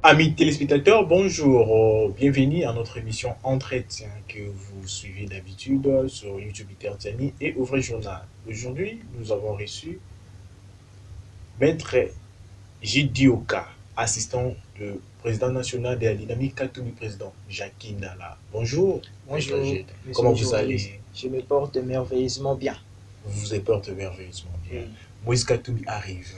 Amis téléspectateurs, bonjour. Bienvenue à notre émission Entretien que vous suivez d'habitude sur YouTube Itertiani et Ouvrez Journal. Aujourd'hui, nous avons reçu Maître Jidioka, assistant du président national de la dynamique catholique, président Jacques Nala. Bonjour, Maître Bonjour, Jid. monsieur Comment le vous journaliste. allez? Je me porte merveilleusement bien. Vous vous portez merveilleusement bien. Oui, Moïse Katoumi arrive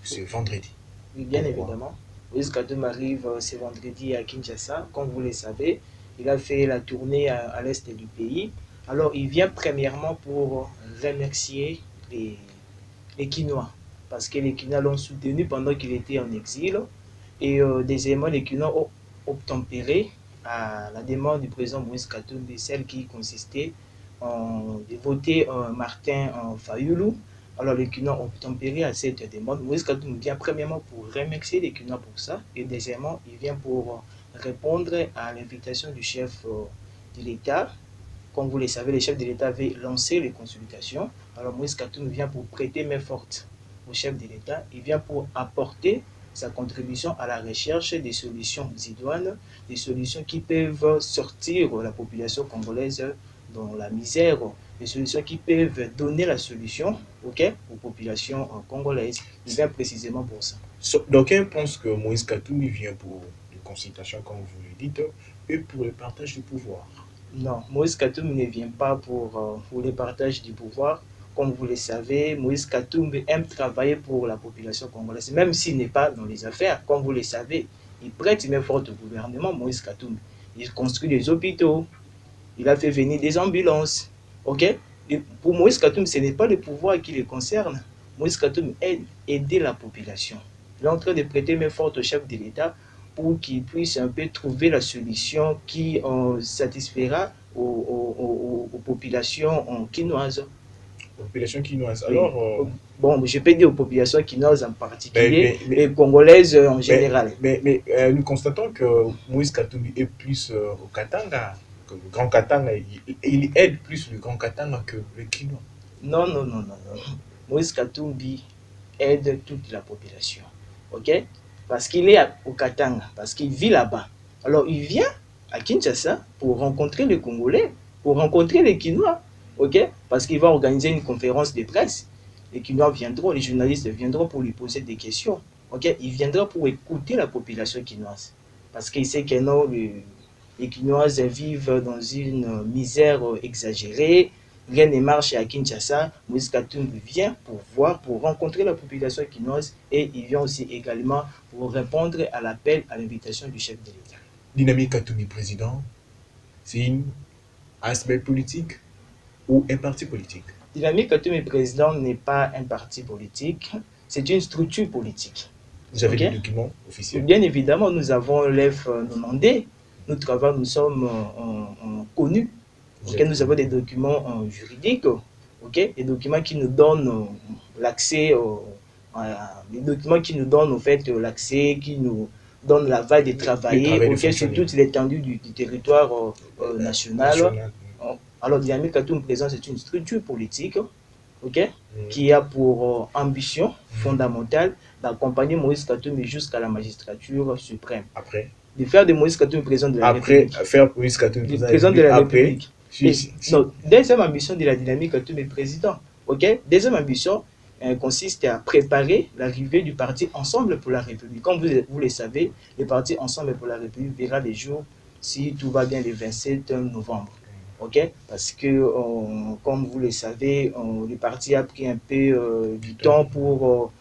ce vendredi. oui, bien Pourquoi? évidemment. Moïse Kadoum arrive ce vendredi à Kinshasa. Comme vous le savez, il a fait la tournée à l'est du pays. Alors, il vient premièrement pour remercier les, les Quinois, parce que les Quinois l'ont soutenu pendant qu'il était en exil. Et deuxièmement, les Quinois ont obtempéré à la demande du président Moïse Katumbi, celle qui consistait de voter Martin Fayoulou. Alors les Quinois ont obtempéré à cette demande. Moïse Katumbi vient premièrement pour remercier les Quinois pour ça, et deuxièmement, il vient pour répondre à l'invitation du chef de l'État. Comme vous le savez, le chef de l'État avait lancé les consultations. Alors Moïse Katumbi vient pour prêter main forte au chef de l'État. Il vient pour apporter sa contribution à la recherche des solutions idoines, des solutions qui peuvent sortir la population congolaise dans la misère, des solutions qui peuvent donner la solution, aux populations congolaises. Il vient précisément pour ça. D'aucuns pensent que Moïse Katoumi vient pour les consultations, comme vous le dites, et pour le partage du pouvoir. Non, Moïse Katumbi ne vient pas pour le partage du pouvoir. Comme vous le savez, Moïse Katumbi aime travailler pour la population congolaise, même s'il n'est pas dans les affaires. Comme vous le savez, il prête main forte au gouvernement, Moïse Katumbi. Il construit des hôpitaux, il a fait venir des ambulances. Ok? Et pour Moïse Katumbi, ce n'est pas le pouvoir qui le concerne. Moïse Katumbi aide aider la population. Il est en train de prêter main forte au chef de l'État pour qu'il puisse un peu trouver la solution qui satisfera aux populations quinoises. Population quinoise. Oui. Alors, Bon, je peux dire aux populations quinoises en mais, particulier mais, mais, et congolaises en mais, général. nous constatons que Moïse Katumbi est plus au Katanga, que le Grand Katanga. Il aide plus le Grand Katanga que le Quinois. Non, non, non, non, non. Moïse Katumbi aide toute la population. OK? Parce qu'il est au Katanga, parce qu'il vit là-bas. Alors, il vient à Kinshasa pour rencontrer les Congolais, pour rencontrer les Quinois. OK? Parce qu'il va organiser une conférence de presse. Les Quinois viendront, les journalistes viendront pour lui poser des questions. OK? Il viendra pour écouter la population quinoise. Parce qu'il sait que non, les Quinoises vivent dans une misère exagérée. Rien ne marche à Kinshasa. Moïse Katumbi vient pour voir, pour rencontrer la population quinoise, et il vient aussi également pour répondre à l'appel, à l'invitation du chef de l'État. Dynamique Katoumi président, c'est un aspect politique ou un parti politique? Dynamique Katumbi président n'est pas un parti politique, c'est une structure politique. Vous avez OK? des documents officiels? Bien évidemment, nous avons l'EF 90, nous travaillons, nous sommes connus. Okay, nous avons des documents juridiques, des documents qui nous donnent l'accès, des documents qui nous donnent au fait l'accès, qui nous donnent l'aval de travailler, sur toute l'étendue du territoire national. Alors, Dynamique Katoum présent, c'est une structure politique, qui a pour ambition fondamentale d'accompagner Moïse Katumbi jusqu'à la magistrature suprême. Après? De faire de Moïse Katumbi président de la République. Après, faire Moïse Katumbi président de la République. Non, deuxième ambition de la dynamique Katumbi président. Deuxième ambition consiste à préparer l'arrivée du parti Ensemble pour la République. Comme vous le savez, le parti Ensemble pour la République verra les jours, si tout va bien, le 27 novembre. Parce que, comme vous le savez, le parti a pris un peu du temps pour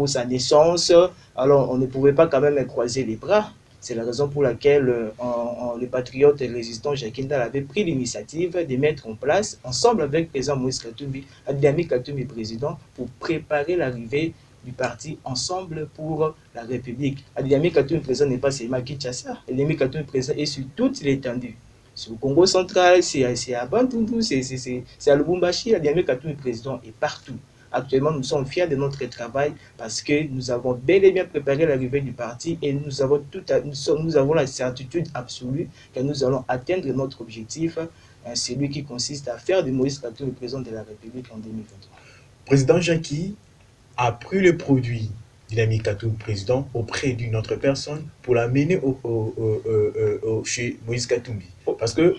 sa naissance. Alors, on ne pouvait pas quand même croiser les bras. C'est la raison pour laquelle les patriotes et résistants Jacques Ndala avaient pris l'initiative de mettre en place, ensemble avec le président Moïse Katumbi, Dynamique Katumbi président, pour préparer l'arrivée du parti Ensemble pour la République. Dynamique Katumbi président n'est pas seulement à Kinshasa, Dynamique Katumbi président est sur toute l'étendue. C'est au Congo central, c'est à Bandundu, c'est à Lubumbashi, la Dynamique Katumbi président est partout. Actuellement, nous sommes fiers de notre travail parce que nous avons bel et bien préparé l'arrivée du parti et nous avons la certitude absolue que nous allons atteindre notre objectif, celui qui consiste à faire de Moïse Katumbi le président de la République en 2023. Président Jackie a pris le produit Dynamique Katumbi président auprès d'une autre personne pour l'amener chez Moïse Katumbi. Parce que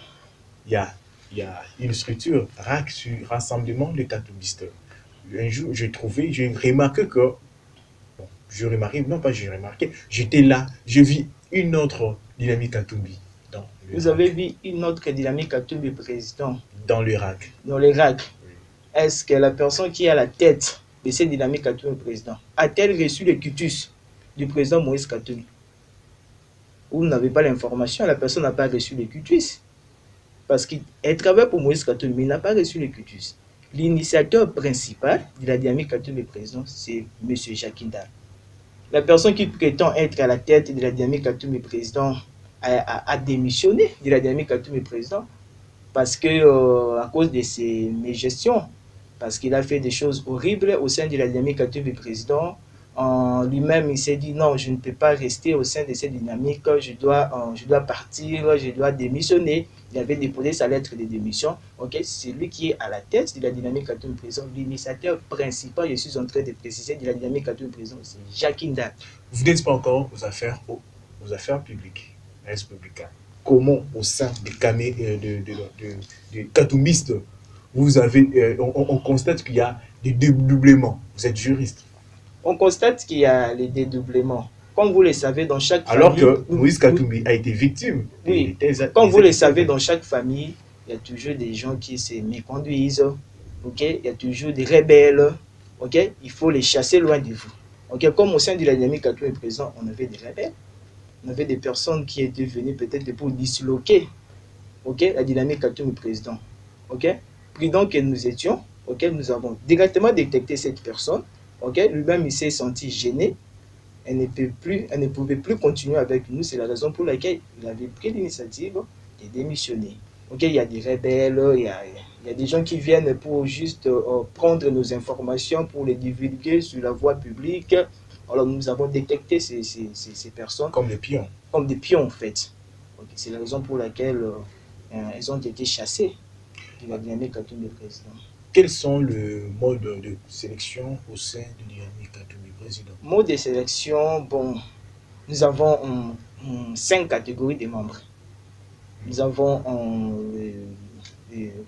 il y a une structure, RAC, sur Rassemblement des Katumbistes. Un jour, j'ai remarqué que, bon, j'ai remarqué, j'étais là, je vis une autre dynamique Katumbi. Vous avez vu une autre dynamique Katumbi président dans le RAC. Dans le RAC. Oui. Est-ce que la personne qui est à la tête de cette dynamique Katumbi président a-t-elle reçu le quitus du président Moïse Katumbi? Vous n'avez pas l'information, la personne n'a pas reçu le quitus. Parce qu'elle travaille pour Moïse Katumbi, mais il n'a pas reçu le quitus. L'initiateur principal de la dynamique Katumbi président, c'est M. Jakinda. La personne qui prétend être à la tête de la dynamique Katumbi président a démissionné de la dynamique Katumbi président parce que à cause de ses mégestions, parce qu'il a fait des choses horribles au sein de la dynamique Katumbi président. Lui-même, il s'est dit non, je ne peux pas rester au sein de cette dynamique, je dois partir, je dois démissionner. Il avait déposé sa lettre de démission. Okay? C'est lui qui est à la tête de la dynamique Katumbi président. L'initiateur principal, je suis en train de préciser, de la dynamique Katumbi président, c'est Jakinda. Vous n'êtes pas encore aux affaires publiques, républicaines. Comment au sein des Katumbistes, vous avez, on constate qu'il y a des dédoublements. Vous êtes juriste. On constate qu'il y a les dédoublements. Comme vous le savez, dans chaque famille... Alors que Moïse Katumbi a été victime. Oui, comme vous le savez, dans chaque famille, il y a toujours des gens qui se méconduisent. Okay? Il y a toujours des rebelles. Okay? Il faut les chasser loin de vous. Okay? Comme au sein de la dynamique Katumbi présent, on avait des rebelles. On avait des personnes qui étaient venues peut-être pour disloquer la dynamique Katumbi président. Puis donc, nous étions, nous avons directement détecté cette personne. Lui-même, il s'est senti gêné. Elle ne pouvait plus continuer avec nous. C'est la raison pour laquelle il avait pris l'initiative de démissionner. Il y a des rebelles, il y a des gens qui viennent pour juste prendre nos informations, pour les divulguer sur la voie publique. Alors nous avons détecté ces personnes. Comme des pions. Comme des pions en fait. C'est la raison pour laquelle elles ont été chassées de la dynamique Katumbi président. Quels sont les modes de sélection au sein de dynamique Katumbi président? Mode de sélection, bon, nous avons 5 catégories de membres. Nous avons,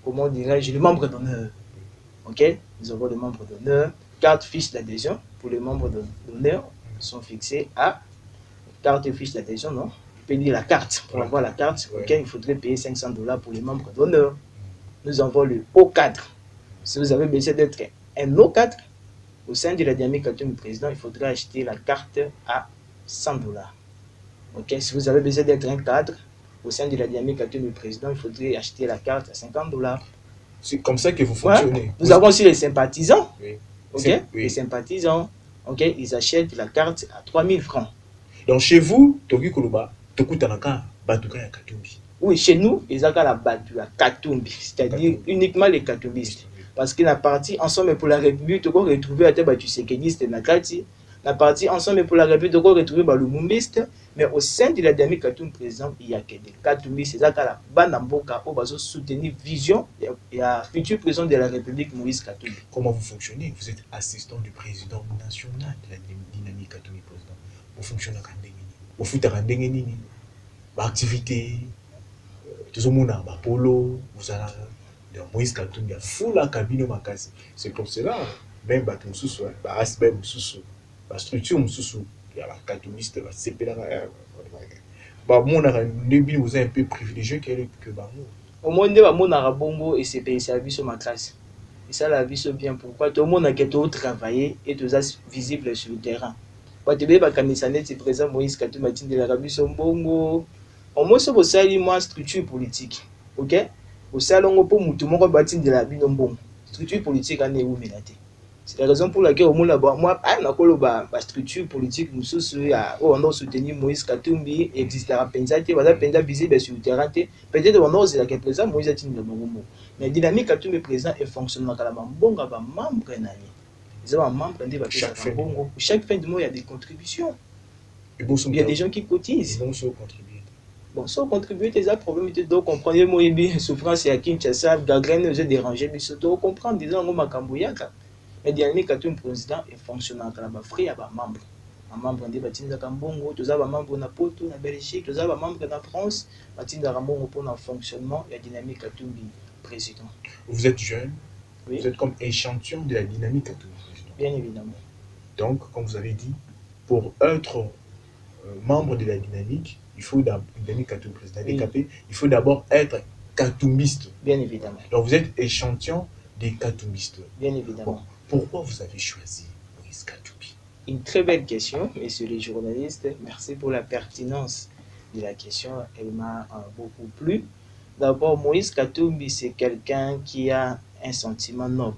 comment dirais-je, les membres d'honneur. Nous avons les membres d'honneur. 4 fiches d'adhésion pour les membres d'honneur sont fixées à 4 fiches d'adhésion, non? Vous pouvez dire la carte. Pour avoir la carte, il faudrait payer $500 pour les membres d'honneur. Nous avons le haut cadre. Si vous avez besoin d'être un haut cadre au sein de la dynamique Katumbi président, il faudrait acheter la carte à $100. Si vous avez besoin d'être un cadre au sein de la dynamique Katumbi président, il faudrait acheter la carte à $50. C'est comme ça que vous fonctionnez. Ouais. Nous avons aussi les sympathisants. Oui. Oui. Les sympathisants, ils achètent la carte à 3000 francs. Donc chez vous, Togi Koloba, Tokutanaka, Batuka ya Katumbi. Oui, chez nous, ils ont la Batu à Katumbi, c'est-à-dire uniquement les Katumbistes. Parce que la partie Ensemble pour la République, tu peux retrouver à Batu Sekeniste et Nakati. La partie Ensemble pour la République, tu peux retrouver le Mumbiste. Mais au sein de la dynamique Katumbi président, il y a que des Katumbistes. C'est ça que la Banamboka va soutenir vision et la future président de la République, Moïse Katumbi. Comment vous fonctionnez? Vous êtes assistant du président national de la dynamique Katumbi président. Vous fonctionnez à Ndengeni. Vous faites à Ndengeni. Activité, tout le monde a polo, vous avez Moïse Katumbi a fou la cabine makasi. C'est pour cela, même Batum Soussou, Asbem Soussou, la structure Soussou, il y a la Katumbiste, la CPLA. Mon début, vous êtes un peu privilégié que Bango. Au moins, on a bongo et c'est payé service sur ma classe. Et ça, la vie, c'est bien. Pourquoi tout le monde a travaillé et tout ça visible sur le terrain. Quand tu es présent, Moïse Katumbi de l'Arabie Bongo. Au moins, c'est pour ça qu'il y a une structure politique. Au sein de la structure politique, c'est la raison pour laquelle moi, la structure politique, nous soutenir Moïse Katumbi, existera visible sur le terrain. Peut-être qu'on a été présent, Moïse Katumbi. Mais dynamique Katumbi présent et fonctionne dans membre. Chaque fin du mois, il y a des contributions. Il y a des gens qui cotisent. Bon, sans contribuer, tu as problème, tu dois comprendre. Moi, souffrance et à Kinshasa, Gagrène nous a dérangé, mais tu dois comprendre, disons, Makambouyaka. La dynamique Katumbi président est fonctionnant quand la free à membre. Un membre de Batinda Kambongo, tous les membres na Poto, na Belgique, tous les membres na France, Batinda Kambongo pour le fonctionnement et la dynamique Katumbi président. Vous êtes jeune, oui. Vous êtes comme échantillon de la dynamique Katumbi président. Bien évidemment. Donc, comme vous avez dit, pour être membre de la dynamique, il faut d'abord, dynamique Katumbi président DKP, il faut d'abord être katumbiste. Bien évidemment. Donc, vous êtes échantillon des katumbistes. Bien évidemment. Bon, pourquoi vous avez choisi Moïse Katumbi? Une très belle question, messieurs les journalistes. Merci pour la pertinence de la question. Elle m'a beaucoup plu. D'abord, Moïse Katumbi, c'est quelqu'un qui a un sentiment noble,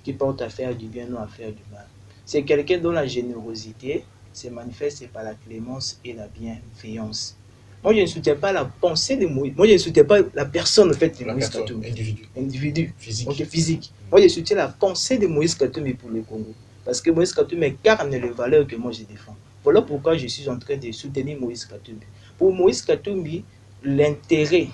qui porte à faire du bien, non à faire du mal. C'est quelqu'un dont la générosité se manifeste par la clémence et la bienveillance. Moi, je ne soutiens pas la pensée de Moïse. Moi, je ne soutiens pas la personne, en fait, de Moïse Katumbi. Individu. Physique. Okay, physique. Moi, je soutiens la pensée de Moïse Katumbi pour le Congo. Parce que Moïse Katumbi incarne les valeurs que moi je défends. Voilà pourquoi je suis en train de soutenir Moïse Katumbi. Pour Moïse Katumbi, l'intérêt,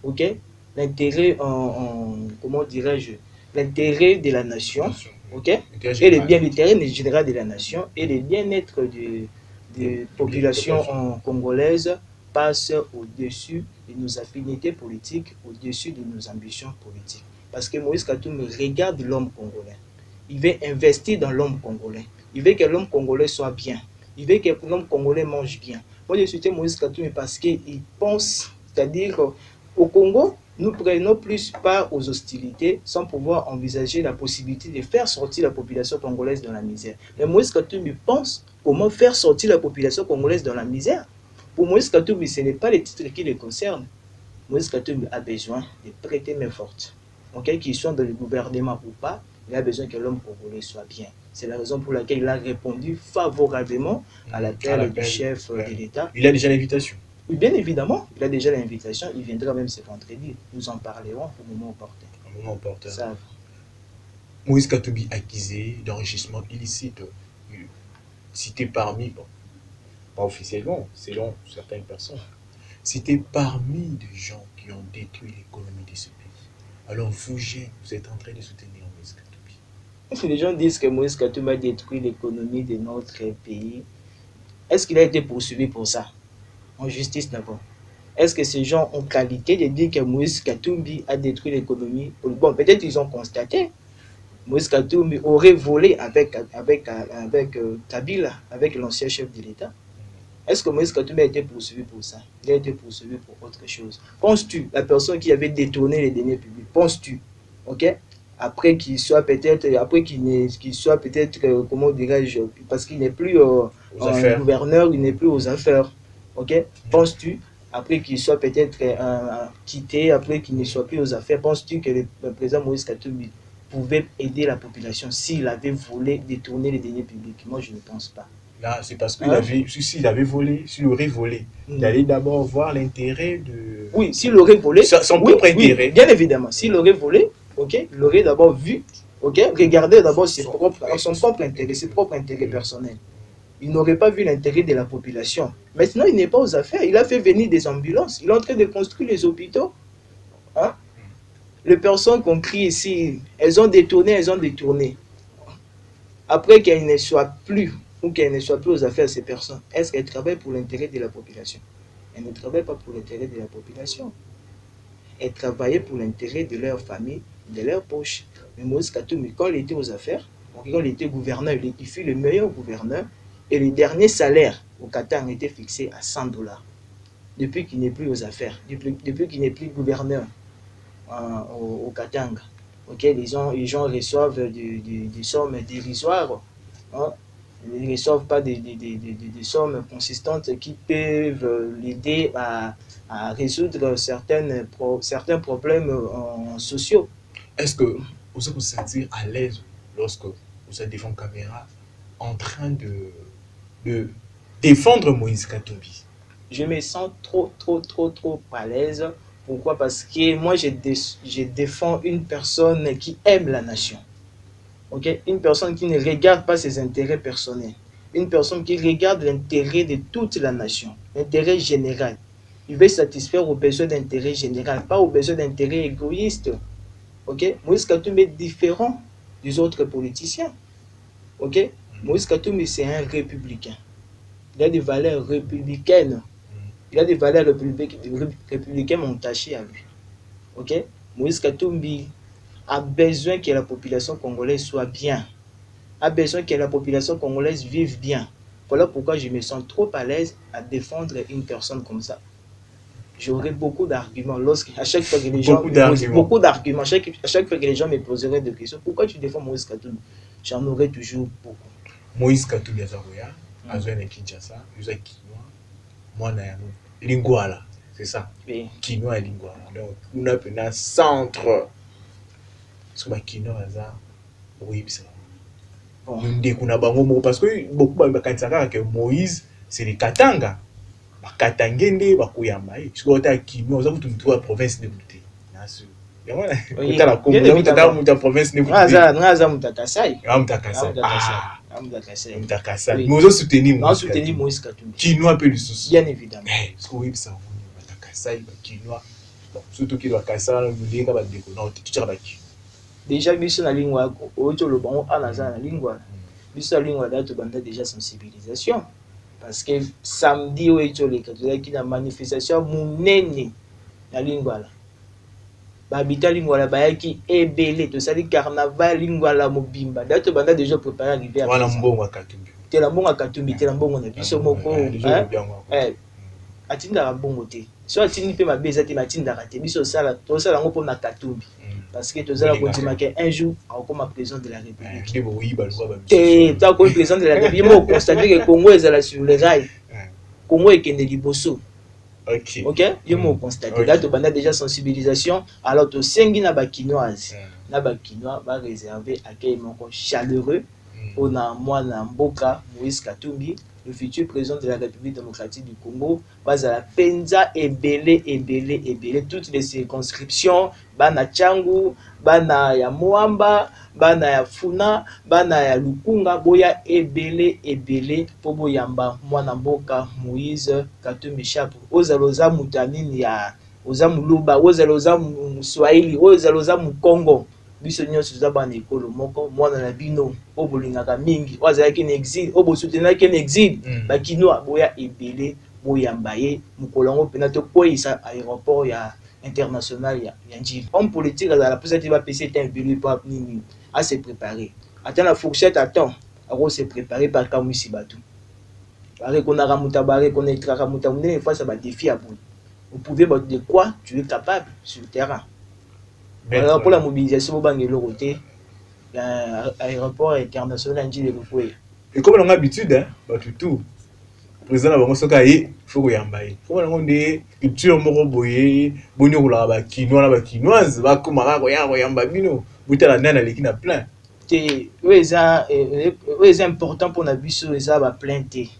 ok, l'intérêt comment dirais-je, l'intérêt de la nation, ok, et l'intérêt général de la nation et le bien-être de population congolaise passe au-dessus de nos affinités politiques, au-dessus de nos ambitions politiques. Parce que Moïse Katumbi regarde l'homme congolais. Il veut investir dans l'homme congolais. Il veut que l'homme congolais soit bien. Il veut que l'homme congolais mange bien. Moi, je soutiens Moïse Katumbi parce qu'il pense, c'est-à-dire au Congo, nous prenons plus part aux hostilités sans pouvoir envisager la possibilité de faire sortir la population congolaise dans la misère. Mais Moïse Katumbi pense comment faire sortir la population congolaise dans la misère. Pour Moïse Katumbi, ce n'est pas les titres qui le concernent. Moïse Katumbi a besoin de prêter main forte. Okay? Qu'ils soient dans le gouvernement ou pas, il a besoin que l'homme congolais soit bien. C'est la raison pour laquelle il a répondu favorablement à l'appel du chef de l'État. Il a déjà l'invitation. Oui, bien évidemment, il a déjà l'invitation. Il viendra même ce vendredi. Nous en parlerons au moment opportun. Au moment opportun. Ça. Moïse Katumbi accusé d'enrichissement illicite, cité parmi, bon, pas officiellement, selon certaines personnes, cité parmi des gens qui ont détruit l'économie de ce pays. Alors vous, jeunes, vous êtes en train de soutenir Moïse Katumbi. Les gens disent que Moïse Katumbi a détruit l'économie de notre pays. Est-ce qu'il a été poursuivi pour ça? En justice d'abord. Est-ce que ces gens ont qualité de dire que Moïse Katumbi a détruit l'économie? Bon, peut-être ils ont constaté. Moïse Katumbi aurait volé avec Kabila, avec l'ancien chef de l'État. Est-ce que Moïse Katumbi a été poursuivi pour ça? Il a été poursuivi pour autre chose. Penses-tu, la personne qui avait détourné les deniers publics, penses-tu, ok, après qu'il soit peut-être, comment dirais-je, parce qu'il n'est plus gouverneur, il n'est plus aux affaires, ok, penses-tu, après qu'il soit peut-être quitté, après qu'il ne soit plus aux affaires, penses-tu que le président Moïse Katumbi pouvait aider la population s'il avait volé, détourné les deniers publics? Moi, je ne pense pas. Là, c'est parce qu'il avait, s'il avait volé, s'il aurait volé, d'aller d'abord voir l'intérêt de... Oui, s'il aurait volé... Son propre intérêt. Oui, bien évidemment. S'il aurait volé, ok, il aurait d'abord vu, ok, regardé d'abord son propre intérêt, ses propres intérêts personnels. Il n'aurait pas vu l'intérêt de la population. Maintenant, il n'est pas aux affaires. Il a fait venir des ambulances. Il est en train de construire les hôpitaux. Hein? Les personnes qu'on crie ici, elles ont détourné. Après qu'elles ne soient plus... ou qu'elle ne soit plus aux affaires de ces personnes, est-ce qu'elle travaille pour l'intérêt de la population? Elle ne travaille pas pour l'intérêt de la population. Elle travaillait pour l'intérêt de leur famille, de leur poche. Mais Moïse Katumbi, quand il était aux affaires, quand il était gouverneur, il fut le meilleur gouverneur, et le dernier salaire au Katanga était fixé à $100. Depuis qu'il n'est plus aux affaires, depuis qu'il n'est plus gouverneur au Katanga, okay, les gens reçoivent des sommes dérisoires, hein? Ils ne reçoivent pas des sommes consistantes qui peuvent l'aider à résoudre certains problèmes sociaux. Est-ce que vous vous sentez à l'aise lorsque vous êtes devant caméra en train de défendre Moïse Katumbi? Je me sens trop à l'aise. Pourquoi? Parce que moi, je défends une personne qui aime la nation. Okay? Une personne qui ne regarde pas ses intérêts personnels. Une personne qui regarde l'intérêt de toute la nation, l'intérêt général. Il veut satisfaire aux besoins d'intérêt général, pas aux besoins d'intérêt égoïste. Okay? Moïse Katumbi est différent des autres politiciens. Ok? Moïse Katumbi, c'est un républicain. Il a des valeurs républicaines. Il a des valeurs républicaines attachées à lui. Ok? Moïse Katumbi a besoin que la population congolaise soit bien. A besoin que la population congolaise vive bien. Voilà pourquoi je me sens trop à l'aise à défendre une personne comme ça. J'aurais beaucoup d'arguments à chaque fois que les gens beaucoup d'arguments. À chaque fois que les gens me poseraient des questions, pourquoi tu défends Moïse Katumbi? J'en aurais toujours beaucoup. Moïse Katumbi Azaroya, Azoya Kinshasa, Yuza Kinoa, moi Lingwala, c'est ça. Kinoa et Lingwala. Donc on a un centre sur ma Kinoa Aza, oui ça. Parce que beaucoup de que Moïse c'est les Katanga. Katangende bakuyamba parce que ota Kinoa oza mutu mutu wa province ne buté. Nasu. Yamana kotala Congo mutu mutu province ne buté. Ngaza mutakasai. Mutakasai. Nous avons soutenu Moïse Katumbi. Kinoa peut le souci. Bien évidemment. Parce que oui ça mutakasai Kinoa. Surtout qu'il va casser le mulinga ba deko na tu tira baki. Déjà biso na lingua oto lo bango anaza na lingua. Biso na lingua dato banda déjà sensibilisation. Parce que samedi où est la manifestation monene na Lingwala. Babita Lingwala bayaki ebele to sali carnaval Lingwala mobimba. Dato banda déjà préparé arriver à Wana mbongo Katumbi. Te la mbongo Katumbi, te la mbongo na biso moko. Atinda mbongo te. So atindi pe mabeza te matinda raté biso sala to sala ngo na Katumbi. Parce que tous les gens un jour comme président de la République. Et tant que président de la République, on constate que le Congo est sur les rails. Le Congo est Liboso. Ok. Il faut constater. Là, tu as déjà sensibilisation. Alors, tu sais que na bakinoise, na bakinois va réserver accueil chaleureux. On a moi na Mboka Moïse Katumbi, le futur président de la République démocratique du Congo, base à la Penza et toutes les circonscriptions, bana Changu, bana ya Moamba, bana ya Funa, bana ya Lukunga, boya ebele, pobo yamba, mwana Mboka Moïse Katumbi Chapo, ozaloza mutanini ya, oza muluba, ozaloza muswahili, ozaloza mukongo. Biso nyonso za bana ekolo moko mwana na bino obolingaka mingi wazalaki na exil obosutenaki na exil bakinoa boya ebele boyamba ye mukolongo pena to koyisa aéroport ya international ya njili homme politique à la possibilité va passer un bureau pour nini à se préparer attend la fourchette attend à se préparer par kamwisi batu bare konaka mutabare connaîtra mutamune face à ba défi à bout vous pouvez de quoi tu es capable sur le terrain. Alors pour la mobilisation, il y a l'aéroport international de Lukwe. Et comme on a l'habitude, tout, le président il faut que yambaye. Comme on dit, culture moroboye, bonio la quinoa quinoise, va comme yamba bino, bouta la nana les kina plein. C'est important pour la biso et ça va plein té.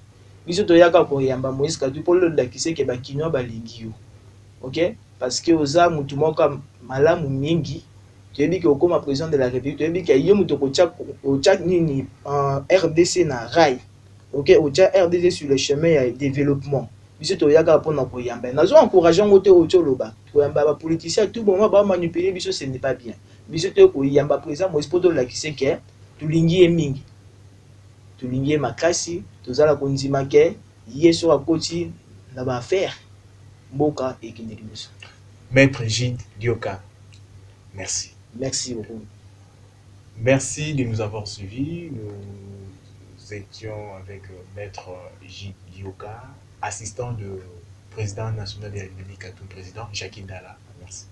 Biso to yaka ko yamba Moïse Katumbi pour le qui que ba quinoa ba lingio. OK? Parce que oza mutu moko malamu mingi tu dis que comme président de la République tu dis que yo mutu ko tchak nini en RDC na rail. OK, au tchak RDC sur le chemin de développement. Biso to yaka pona ko yamba nazo encourager ngote o tcholoba ko yamba ba politicien tout moment ba manipuler biso ce n'est pas bien. Biso to ko yamba président Moïse poto la qui que tulingi e mingi tulingi makasi tozala ko nzima ke yeso akoti na ba affaire Mboka et Kinelimus. Maître Gilles Dioka, merci. Merci beaucoup. Merci de nous avoir suivis. Nous étions avec Maître Gilles Dioka, assistant du président national de la République, président Jacques Ndala. Merci.